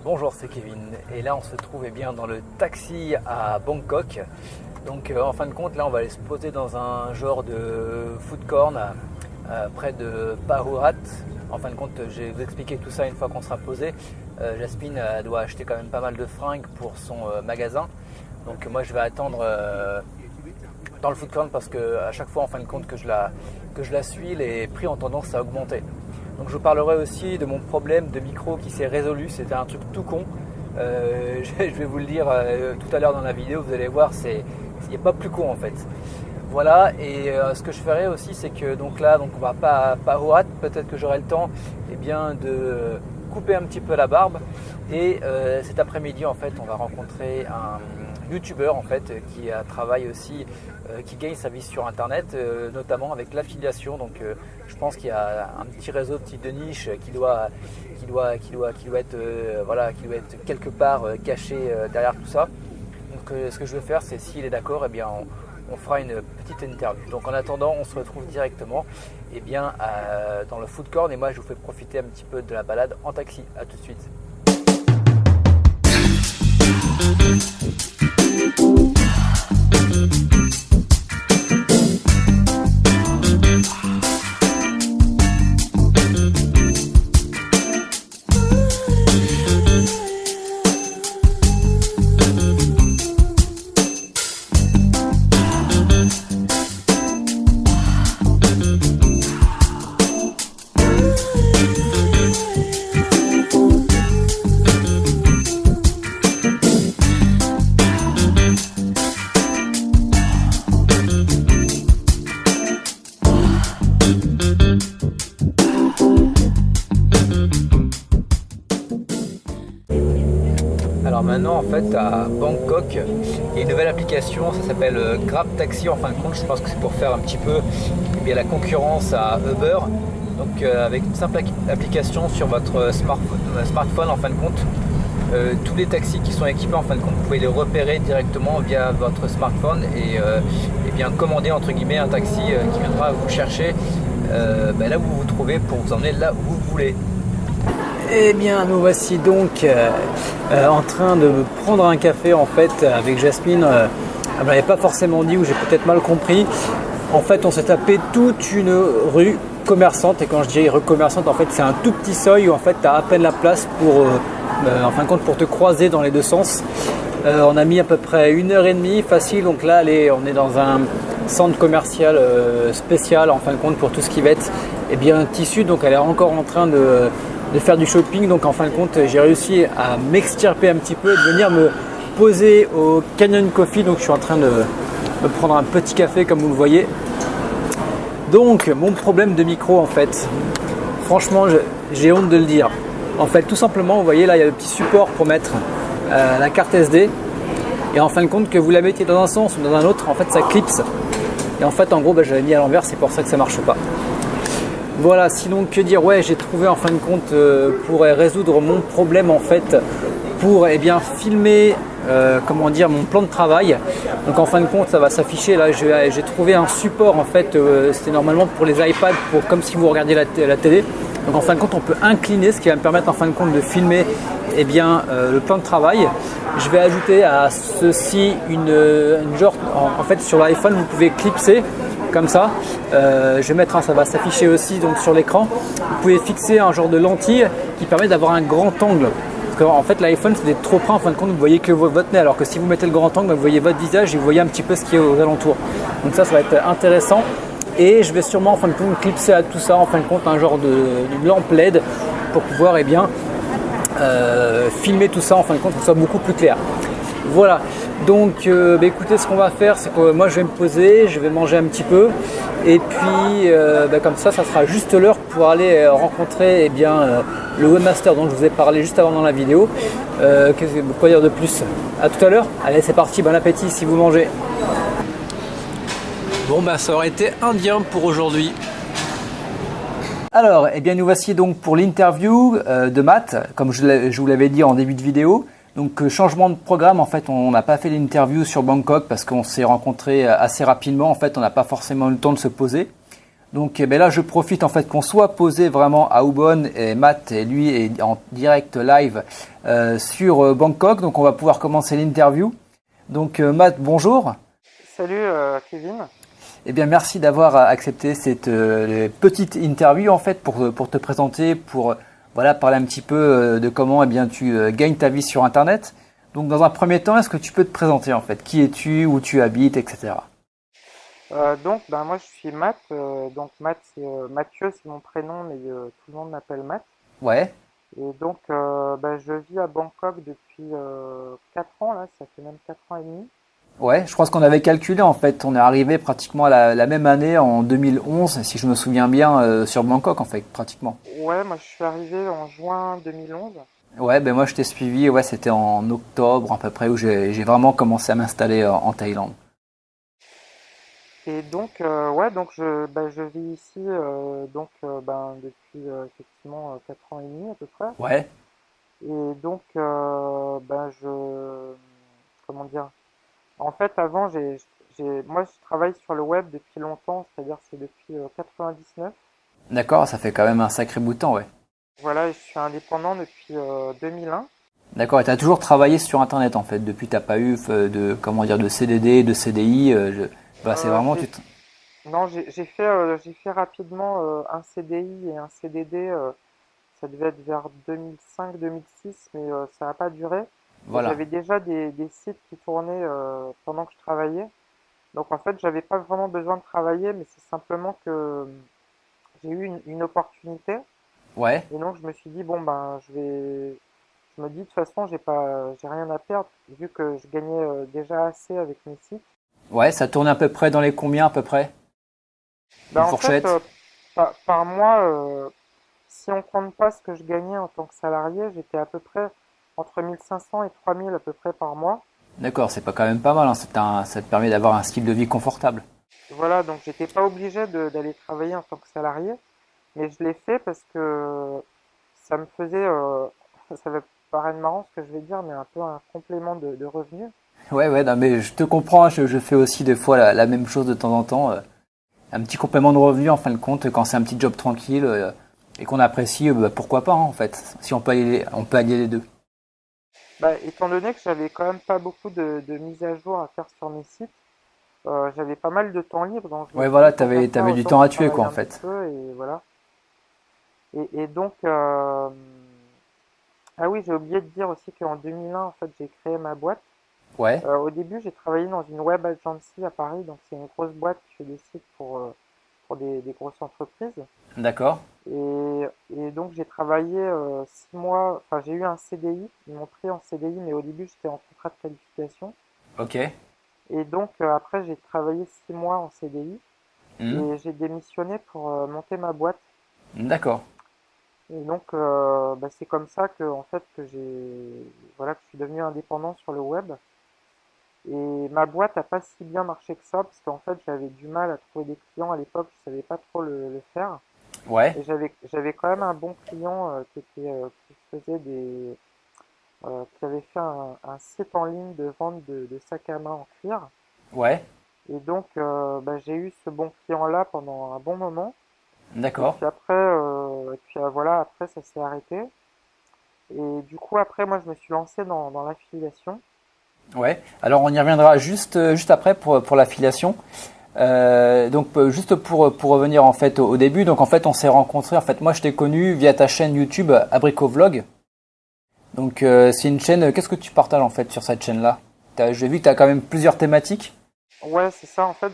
Bonjour, c'est Kevin et là on se trouve dans le taxi à Bangkok. Donc en fin de compte là on va aller se poser dans un genre de food corn près de Phurat. En fin de compte je vais vous expliquer tout ça une fois qu'on sera posé. Jasmine doit acheter quand même pas mal de fringues pour son magasin. Donc moi je vais attendre dans le food corn parce que à chaque fois en fin de compte que je la suis, les prix ont tendance à augmenter. Donc je vous parlerai aussi de mon problème de micro qui s'est résolu. C'était un truc tout con. Je vais vous le dire tout à l'heure dans la vidéo, vous allez voir, il n'y a pas plus con en fait. Voilà, et ce que je ferai aussi, c'est que donc on va pas à Phurat, peut-être que j'aurai le temps de couper un petit peu la barbe. Et cet après-midi en fait, on va rencontrer un youtubeur en fait qui travaille aussi, qui gagne sa vie sur internet, notamment avec l'affiliation. Donc je pense qu'il y a un petit réseau de niche qui doit être quelque part caché derrière tout ça. Donc ce que je vais faire, c'est s'il est d'accord, on fera une petite interview. Donc en attendant, on se retrouve directement dans le food corn et moi je vous fais profiter un petit peu de la balade en taxi. A tout de suite. Alors maintenant en fait à Bangkok, il y a une nouvelle application, ça s'appelle Grab Taxi. En fin de compte, je pense que c'est pour faire un petit peu la concurrence à Uber. Donc avec une simple application sur votre smartphone en fin de compte, tous les taxis qui sont équipés en fin de compte, vous pouvez les repérer directement via votre smartphone et commander entre guillemets un taxi qui viendra vous chercher là où vous vous trouvez pour vous emmener là où vous voulez. Eh bien, nous voici donc en train de prendre un café en fait avec Jasmine. Elle m'avait pas forcément dit, ou j'ai peut-être mal compris. En fait, on s'est tapé toute une rue commerçante, et quand je dis rue commerçante, en fait, c'est un tout petit seuil où en fait, tu as à peine la place pour, en fin de compte, pour te croiser dans les deux sens. On a mis à peu près 1h30 facile. Donc là, on est dans un centre commercial spécial en fin de compte pour tout ce qui va être tissu. Donc elle est encore en train de faire du shopping. Donc en fin de compte, j'ai réussi à m'extirper un petit peu et de venir me poser au Canyon Coffee. Donc je suis en train de me prendre un petit café comme vous le voyez. Donc mon problème de micro en fait, franchement j'ai honte de le dire. En fait tout simplement, vous voyez là il y a le petit support pour mettre la carte SD. Et en fin de compte, que vous la mettiez dans un sens ou dans un autre, en fait ça clipse. Et en fait en gros j'avais mis à l'envers, c'est pour ça que ça marche pas. Voilà, sinon que dire, ouais, j'ai trouvé en fin de compte pour résoudre mon problème en fait, pour filmer mon plan de travail. Donc en fin de compte ça va s'afficher là, j'ai trouvé un support en fait, c'était normalement pour les iPads, comme si vous regardiez la télé. Donc en fin de compte on peut incliner, ce qui va me permettre en fin de compte de filmer le plan de travail. Je vais ajouter à ceci une genre, en fait sur l'iPhone vous pouvez clipser comme ça. Je vais mettre ça va s'afficher aussi donc sur l'écran. Vous pouvez fixer un genre de lentille qui permet d'avoir un grand angle. Parce qu'en fait l'iPhone c'est trop près, en fin de compte vous voyez que votre nez, alors que si vous mettez le grand angle, vous voyez votre visage et vous voyez un petit peu ce qui est aux alentours. Donc ça va être intéressant. Et je vais sûrement en fin de compte clipser à tout ça en fin de compte un genre d'une lampe LED pour pouvoir filmer tout ça en fin de compte pour que ce soit beaucoup plus clair. Voilà, donc écoutez, ce qu'on va faire, c'est que moi je vais me poser, je vais manger un petit peu et puis comme ça sera juste l'heure pour aller rencontrer le webmaster dont je vous ai parlé juste avant dans la vidéo. Quoi dire de plus? À tout à l'heure. Allez, c'est parti, bon appétit si vous mangez. Bon ça aurait été indien pour aujourd'hui. Alors, nous voici donc pour l'interview de Matt, comme je vous l'avais dit en début de vidéo. Donc changement de programme, en fait on n'a pas fait l'interview sur Bangkok parce qu'on s'est rencontrés assez rapidement, en fait on n'a pas forcément eu le temps de se poser. Donc eh ben là, je profite en fait qu'on soit posé vraiment à Ubon et Matt et lui est en direct live sur Bangkok. Donc on va pouvoir commencer l'interview. Donc Matt, bonjour. Salut Kevin. Eh bien merci d'avoir accepté cette petite interview en fait pour te présenter, pour voilà parler un petit peu de comment eh bien tu gagnes ta vie sur Internet. Donc dans un premier temps, est-ce que tu peux te présenter en fait? Qui es-tu, où tu habites, etc. Moi je suis Matt. Matt c'est Mathieu, c'est mon prénom, mais tout le monde m'appelle Matt. Ouais. Et je vis à Bangkok depuis 4 ans là, ça fait même 4 ans et demi. Ouais, je pense qu'on avait calculé en fait, on est arrivé pratiquement à la même année en 2011, si je me souviens bien, sur Bangkok en fait, pratiquement. Ouais, moi je suis arrivé en juin 2011. Ouais, ben moi je t'ai suivi, ouais, c'était en octobre à peu près où j'ai vraiment commencé à m'installer en Thaïlande. Et je vis ici depuis effectivement 4 ans et demi à peu près. Ouais, Et donc comment dire? En fait, avant, moi, je travaille sur le web depuis longtemps, c'est-à-dire c'est depuis 99. d'accord, ça fait quand même un sacré bout de temps, ouais. Voilà, et je suis indépendant depuis 2001. D'accord, et t'as toujours travaillé sur Internet en fait, depuis t'as pas eu de, comment dire, de CDD, de CDI, bah, c'est Euh, vraiment, j'ai, non, j'ai fait rapidement un CDI et un CDD. Ça devait être vers 2005-2006, mais ça n'a pas duré. Et voilà. j'avais déjà des sites qui tournaient pendant que je travaillais. Donc en fait, j'avais pas vraiment besoin de travailler, mais c'est simplement que j'ai eu une opportunité. Ouais, Et donc je me suis dit bon ben je me dis de toute façon j'ai rien à perdre vu que je gagnais déjà assez avec mes sites. ouais, ça tourne à peu près dans les combien à peu près? Une En fait fourchette? par mois si on compte pas ce que je gagnais en tant que salarié, j'étais à peu près entre 1500 et 3000 à peu près par mois. D'accord, c'est pas quand même pas mal, hein, ça te permet d'avoir un style de vie confortable. Voilà, donc j'étais pas obligé d'aller travailler en tant que salarié, mais je l'ai fait parce que ça me faisait ça va paraître marrant ce que je vais dire, mais un peu un complément de revenus. Ouais, ouais, non, mais je te comprends, je fais aussi des fois la même chose de temps en temps. Un petit complément de revenu en fin de compte, quand c'est un petit job tranquille et qu'on apprécie, bah, pourquoi pas hein, en fait, si on peut allier les deux. Bah, étant donné que j'avais quand même pas beaucoup de mises à jour à faire sur mes sites, j'avais pas mal de temps libre, donc je me Ouais, suis dit voilà, tant qu'à faire, t'avais du autant temps que à je tuer travaille quoi en un petit fait. peu et voilà. Et ah oui, j'ai oublié de dire aussi qu'en 2001, en fait, j'ai créé ma boîte. Ouais, Au début, j'ai travaillé dans une web agency à Paris, donc c'est une grosse boîte qui fait des sites pour des grosses entreprises. d'accord, Et donc j'ai travaillé 6 mois, enfin j'ai eu un CDI, ils m'ont pris en CDI, mais au début j'étais en contrat de qualification. ok, Et après j'ai travaillé 6 mois en CDI hmm, et j'ai démissionné pour monter ma boîte. d'accord. Et c'est comme ça que en fait que je suis devenu indépendant sur le web. Et ma boîte a pas si bien marché que ça parce qu'en fait j'avais du mal à trouver des clients à l'époque, je savais pas trop le faire. Ouais, Et j'avais quand même un bon client qui faisait qui avait fait un site en ligne de vente de sacs à main en cuir. ouais, Et j'ai eu ce bon client-là pendant un bon moment. Et d'accord. puis voilà, après ça s'est arrêté. Et du coup, après, moi, je me suis lancé dans l'affiliation. Ouais. Alors on y reviendra juste après pour l'affiliation. Juste pour revenir en fait au début, donc en fait on s'est rencontrés. En fait moi je t'ai connu via ta chaîne YouTube Abricot Vlog. Donc c'est une chaîne. Qu'est-ce que tu partages en fait sur cette chaîne-là? J'ai vu que tu as quand même plusieurs thématiques. Ouais, c'est ça. En fait,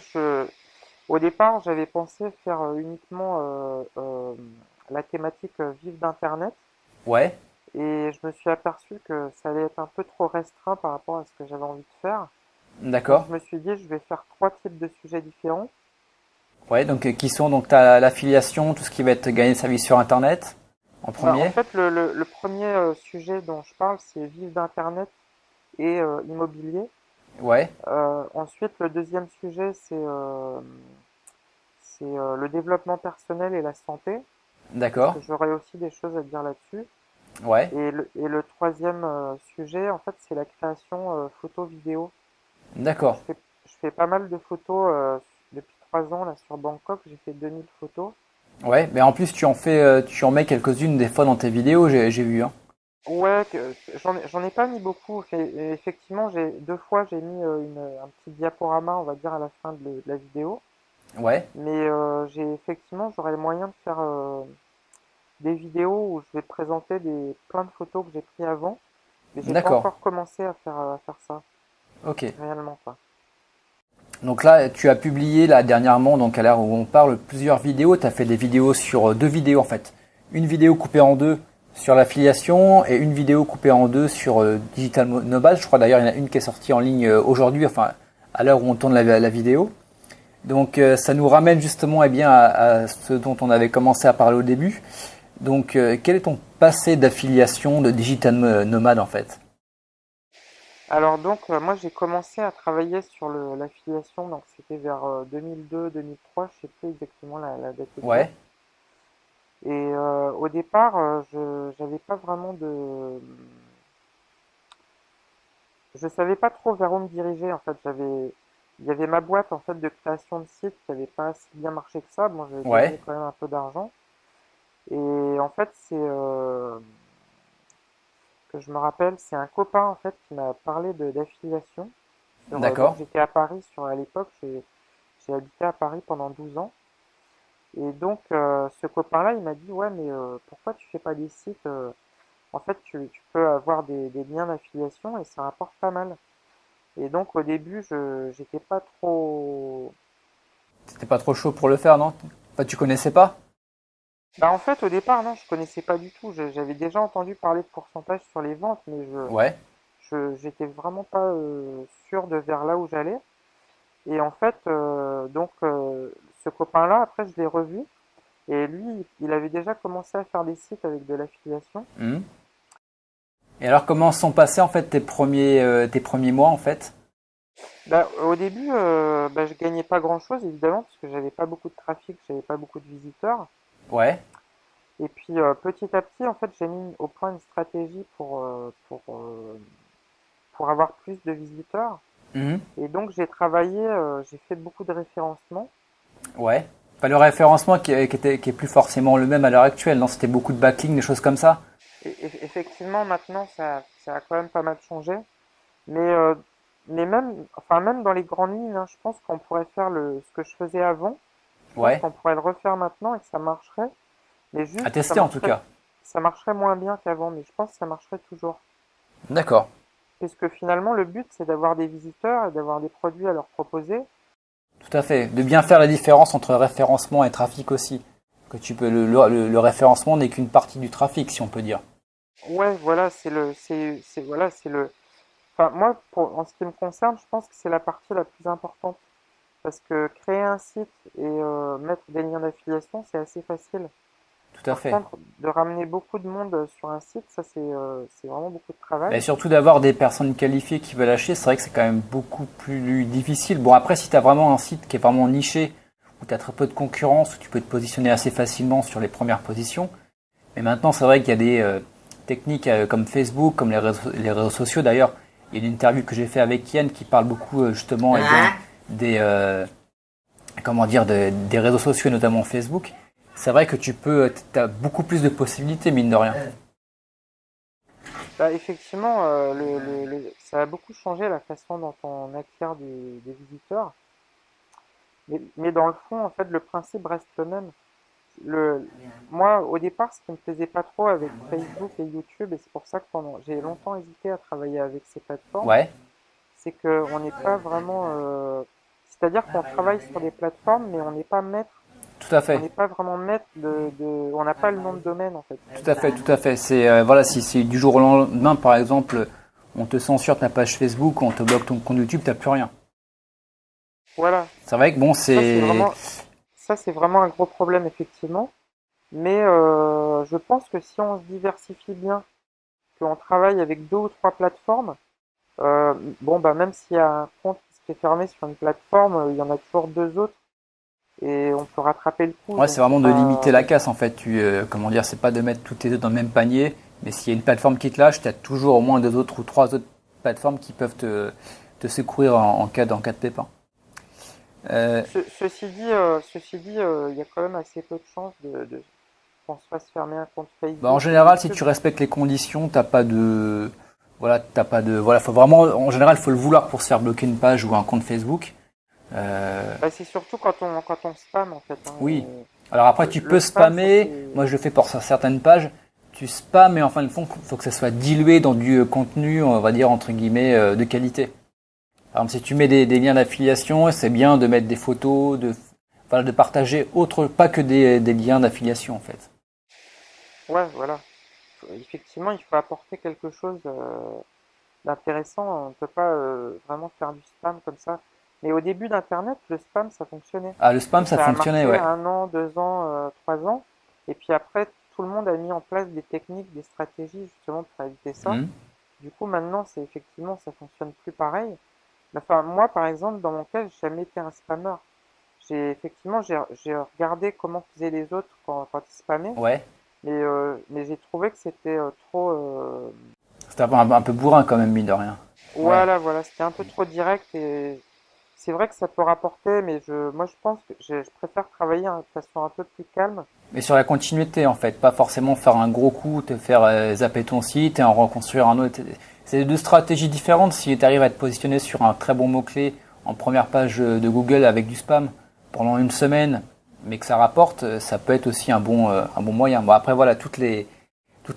au départ, j'avais pensé faire uniquement la thématique vive d'Internet. Ouais, Et je me suis aperçu que ça allait être un peu trop restreint par rapport à ce que j'avais envie de faire. Donc d'accord. je me suis dit, je vais faire 3 types de sujets différents. Ouais, donc qui sont donc t'as l'affiliation, tout ce qui va être gagner sa vie sur Internet en En premier. fait, le premier sujet dont je parle, c'est vivre d'Internet et immobilier. Ouais, Ensuite, le deuxième sujet, c'est le développement personnel et la santé, parce d'accord. que j'aurai aussi des choses à dire là-dessus. Ouais, Et le troisième sujet, en fait, c'est la création photo-vidéo. Donc d'accord. je fais pas mal de photos depuis 3 ans là sur Bangkok, j'ai fait 2000 photos. Ouais, mais en plus tu en mets quelques-unes des fois dans tes vidéos, j'ai vu, hein. Ouais, j'en ai pas mis beaucoup. Effectivement, j'ai 2 fois j'ai mis un petit diaporama, on va dire, à la fin de la vidéo. Ouais, Mais effectivement, j'aurais le moyen de faire des vidéos où je vais présenter plein de photos que j'ai prises avant. Mais j'ai pas d'accord. encore commencé à faire ça, Ok. réellement quoi. Donc là, tu as publié là dernièrement, donc à l'heure où on parle, plusieurs vidéos. Tu as fait des vidéos sur deux vidéos en fait. Une vidéo coupée en deux sur l'affiliation et une vidéo coupée en deux sur Digital Nomad. Je crois d'ailleurs il y en a une qui est sortie en ligne aujourd'hui, enfin à l'heure où on tourne la vidéo. Donc ça nous ramène justement bien à ce dont on avait commencé à parler au début. Donc quel est ton passé d'affiliation de Digital Nomad en fait? Alors donc moi j'ai commencé à travailler sur l'affiliation, donc c'était vers 2002-2003, je sais plus exactement la date Ouais, exacte. Et au départ, je j'avais pas vraiment je savais pas trop vers où me diriger en fait. Il y avait ma boîte en fait de création de site qui avait pas si bien marché que ça. Bon, j'avais ouais, gagné quand même un peu d'argent. Et en fait, c'est que je me rappelle, c'est un copain en fait qui m'a parlé de d'affiliation. Donc d'accord. j'étais à Paris à l'époque, j'ai habité à Paris pendant 12 ans. Et donc ce copain-là, il m'a dit ouais mais pourquoi tu fais pas des sites en fait tu peux avoir des liens d'affiliation et ça rapporte pas mal. Et donc au début je j'étais pas trop. C'était pas trop chaud pour le faire, non? Enfin, tu connaissais pas? Bah en fait au départ non je connaissais pas du tout. J'avais déjà entendu parler de pourcentage sur les ventes mais Ouais. j'étais vraiment pas sûr de vers là où j'allais. Et en fait donc ce copain-là après je l'ai revu. Et lui, il avait déjà commencé à faire des sites avec de l'affiliation. Mhm. Et alors, comment sont passés en fait tes premiers mois en fait? Bah, au début, bah, je gagnais pas grand-chose évidemment parce que j'avais pas beaucoup de trafic, j'avais pas beaucoup de visiteurs. Ouais. Et puis petit à petit, en fait, j'ai mis au point une stratégie pour avoir plus de visiteurs. Mhm. Et donc j'ai travaillé, j'ai fait beaucoup de référencement. Ouais. Enfin, le référencement qui est plus forcément le même à l'heure actuelle, non? C'était beaucoup de backlinks, des choses comme ça? Et effectivement, maintenant, ça a quand même pas mal changé. Mais, mais même, enfin, même dans les grandes lignes, hein, je pense qu'on pourrait faire ce que je faisais avant. Je pense Ouais. qu'on pourrait le refaire maintenant et que ça marcherait. Mais À juste, tester en tout cas. ça marcherait moins bien qu'avant. Mais je pense que ça marcherait toujours. D'accord. Puisque finalement, le but, c'est d'avoir des visiteurs et d'avoir des produits à leur proposer. Tout à fait. De bien faire la différence entre référencement et trafic aussi. Que tu peux le référencement n'est qu'une partie du trafic, si on peut dire. Ouais, voilà, voilà, c'est le. Enfin, moi, en ce qui me concerne, je pense que c'est la partie la plus importante. Parce que créer un site et mettre des liens d'affiliation, c'est assez facile. Tout à Par fait. contre, de ramener beaucoup de monde sur un site, ça c'est vraiment beaucoup de travail. Et surtout d'avoir des personnes qualifiées qui veulent acheter, c'est vrai que c'est quand même beaucoup plus difficile. Bon, après, si tu as vraiment un site qui est vraiment niché, où tu as très peu de concurrence, où tu peux te positionner assez facilement sur les premières positions. Mais maintenant, c'est vrai qu'il y a des techniques comme Facebook, comme les réseaux sociaux d'ailleurs. Il y a une interview que j'ai fait avec Yann qui parle beaucoup justement des, comment dire, des réseaux sociaux, et notamment Facebook. C'est vrai que tu as beaucoup plus de possibilités, mine de rien. Bah, effectivement, ça a beaucoup changé la façon dont on acquiert des visiteurs. Mais dans le fond, en fait, le principe reste le même. Le, Moi, au départ, ce qui me plaisait pas trop avec Facebook et YouTube, et c'est pour ça que j'ai longtemps hésité à travailler avec ces plateformes, Ouais, c'est qu'on n'est pas vraiment, c'est-à-dire qu'on travaille sur des plateformes, mais tout à on fait. n'est pas vraiment maître on n'a pas le nom de domaine en fait. Tout à fait, tout à fait. C'est voilà, si c'est du jour au lendemain, par exemple, on te censure ta page Facebook, on te bloque ton compte YouTube, t'as plus rien. Voilà, C'est vrai que bon, ça c'est c'est vraiment, ça c'est vraiment un gros problème effectivement. Mais je pense que si on se diversifie bien, qu'on travaille avec 2 ou 3 plateformes, bon bah même s'il y a un compte qui est fermé sur une plateforme, il y en a toujours 2 autres et on peut rattraper le coup. ouais, c'est Donc c'est vraiment de limiter pas. la casse en fait. Comment dire, c'est pas de mettre tous tes œufs dans le même panier, mais s'il y a une plateforme qui te lâche, t'as toujours au moins deux autres ou trois autres plateformes qui peuvent te secourir en cas de pépin. Euh, Ceci dit, il y a quand même assez peu de chances qu'on se fasse fermer un compte Bah, en Facebook ou général, si YouTube. tu respectes les conditions, voilà, faut vraiment, en général, faut le vouloir pour se faire bloquer une page ou un compte Facebook. Euh, Bah, c'est surtout quand on spam en fait, hein. oui. Alors après, tu Le peux spam, ça spammer. fait. Moi, je le fais pour certaines pages. Tu spams, mais en fin de compte, faut que ça soit dilué dans du contenu, on va dire entre guillemets, de qualité. Par exemple, si tu mets des liens d'affiliation, c'est bien de mettre des photos, voilà, de partager autre, pas que des liens d'affiliation en fait. Ouais, voilà. Effectivement, il faut apporter quelque chose d'intéressant. On ne peut pas vraiment faire du spam comme ça. Mais au début d'Internet, le spam, ça fonctionnait. Ah, le spam, Et ça ça a fonctionnait, marché ouais. 1 an, 2 ans, 3 ans. Et puis après, tout le monde a mis en place des techniques, des stratégies justement pour éviter ça. Mhm. Du coup, maintenant, c'est effectivement, ça fonctionne plus pareil. Enfin, moi, par exemple, dans mon cas, j'ai jamais été un spammer. J'ai regardé comment faisaient les autres quand ils spammaient, Ouais. mais j'ai trouvé que c'était trop. C'était un peu bourrin quand même, mine de rien. Ouais. Voilà, c'était un peu trop direct et c'est vrai que ça peut rapporter, mais moi, je pense que je préfère travailler de façon un peu plus calme. Mais sur la continuité, en fait, pas forcément faire un gros coup, te faire zapper ton site et en reconstruire un autre. C'est deux stratégies différentes. Si tu arrives à être positionné sur un très bon mot-clé en première page de Google avec du spam pendant une semaine, mais que ça rapporte, ça peut être aussi un bon moyen. Bon, après, voilà, toutes les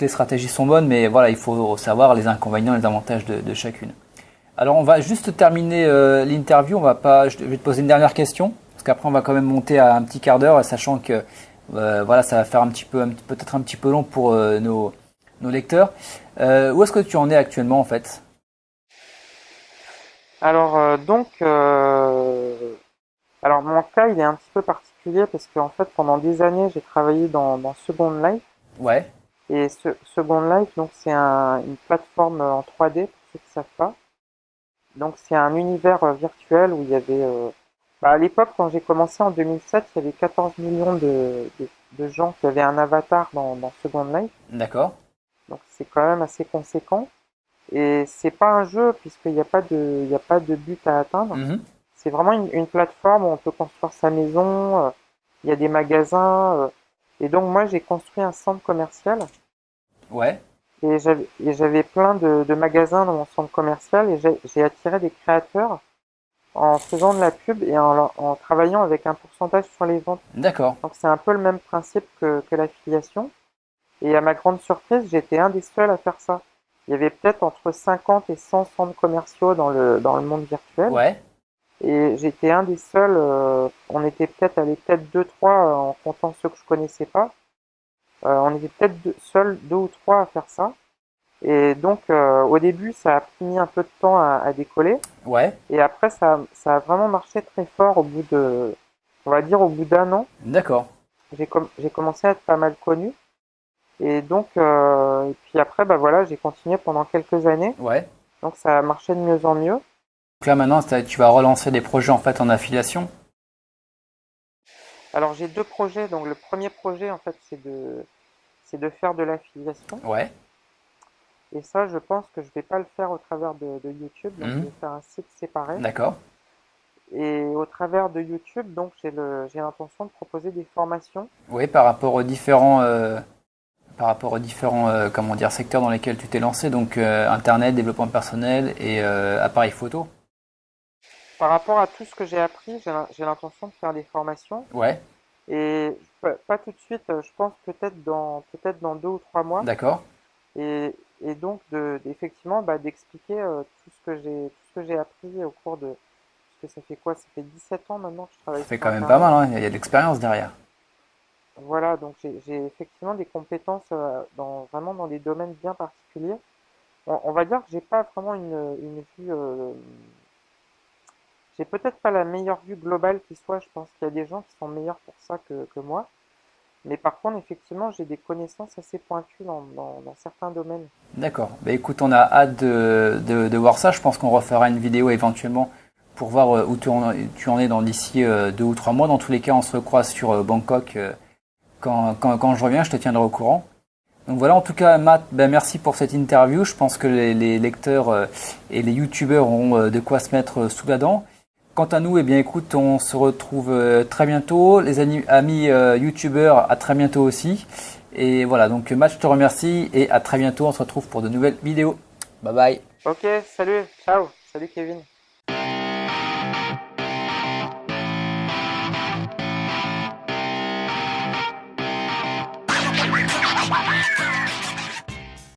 stratégies sont bonnes, mais voilà, il faut savoir les inconvénients et les avantages de chacune. Alors, on va juste terminer l'interview. On va pas, je vais te poser une dernière question, parce qu'après, on va quand même monter à un petit quart d'heure, sachant que voilà, ça va faire peut-être un petit peu long pour nos lecteurs. Où est-ce que tu en es actuellement, en fait? Alors alors mon cas, il est un petit peu particulier parce qu'en fait, pendant des années, j'ai travaillé dans Second Life. Ouais, Et Second Life, donc c'est une plateforme en 3D pour ceux qui savent pas. Donc c'est un univers virtuel où il y avait, à l'époque quand j'ai commencé en 2007, il y avait 14 millions de gens qui avaient un avatar dans Second Life. d'accord. Donc c'est quand même assez conséquent. Et c'est pas un jeu il y a pas de but à atteindre. Mhm. C'est vraiment une plateforme où on peut construire sa maison. Il y a des magasins. Et donc moi j'ai construit un centre commercial. Ouais, Et j'avais plein de magasins dans mon centre commercial et j'ai attiré des créateurs en faisant de la pub et en travaillant avec un pourcentage sur les ventes. d'accord. Donc c'est un peu le même principe que l'affiliation. Et à ma grande surprise, j'étais un des seuls à faire ça. Il y avait peut-être entre 50 et 100 centres commerciaux dans le monde virtuel. Ouais, Et j'étais un des seuls, on était peut-être deux, trois, en comptant ceux que je connaissais pas. On était peut-être seuls deux ou trois à faire ça. Et donc, au début, ça a mis un peu de temps à décoller. ouais, Et après, ça a vraiment marché très fort on va dire, au bout d'1 an. d'accord. J'ai commencé à être pas mal connu. Et donc, et puis après, bah voilà, j'ai continué pendant quelques années. Ouais. Donc, ça a marché de mieux en mieux. Donc là, maintenant, tu vas relancer des projets, en fait, en affiliation? Alors, j'ai deux projets. Donc, le premier projet, en fait, c'est de faire de l'affiliation. Ouais. Et ça, je pense que je vais pas le faire au travers de YouTube. Donc, je Mhm. vais faire un site séparé. D'accord. Et au travers de YouTube, donc, j'ai l'intention de proposer des formations. Oui, par rapport aux différents, comment dire, secteurs dans lesquels tu t'es lancé, donc Internet, développement personnel et appareil photo. Par rapport à tout ce que j'ai appris, j'ai l'intention de faire des formations. Ouais, Et pas tout de suite, je pense peut-être dans 2 ou 3 mois. d'accord. Et donc effectivement d'expliquer tout ce que j'ai appris au cours de parce que ça fait quoi? Ça fait 17 ans maintenant que je Ça travaille fait sur quand même pas Internet. mal, hein. Il y a de l'expérience derrière. Voilà, donc j'ai effectivement des compétences vraiment dans des domaines bien particuliers. On va dire que j'ai pas vraiment une vue, j'ai peut-être pas la meilleure vue globale qui soit. Je pense qu'il y a des gens qui sont meilleurs pour ça que moi. Mais par contre, effectivement, j'ai des connaissances assez pointues dans certains domaines. D'accord. Bah écoute, on a hâte de voir ça. Je pense qu'on refera une vidéo éventuellement pour voir où tu en es dans d'ici 2 ou 3 mois. Dans tous les cas, on se recroise sur Bangkok quand je reviens. Je te tiendrai au courant. Donc voilà, en tout cas, Matt, ben merci pour cette interview. Je pense que les lecteurs et les youtubeurs auront de quoi se mettre sous la dent. Quant à nous, eh bien écoute, on se retrouve très bientôt. Les amis youtubeurs, à très bientôt aussi. Et voilà, donc Match, je te remercie et à très bientôt. On se retrouve pour de nouvelles vidéos. Bye bye. Ok, salut, ciao, salut Kevin.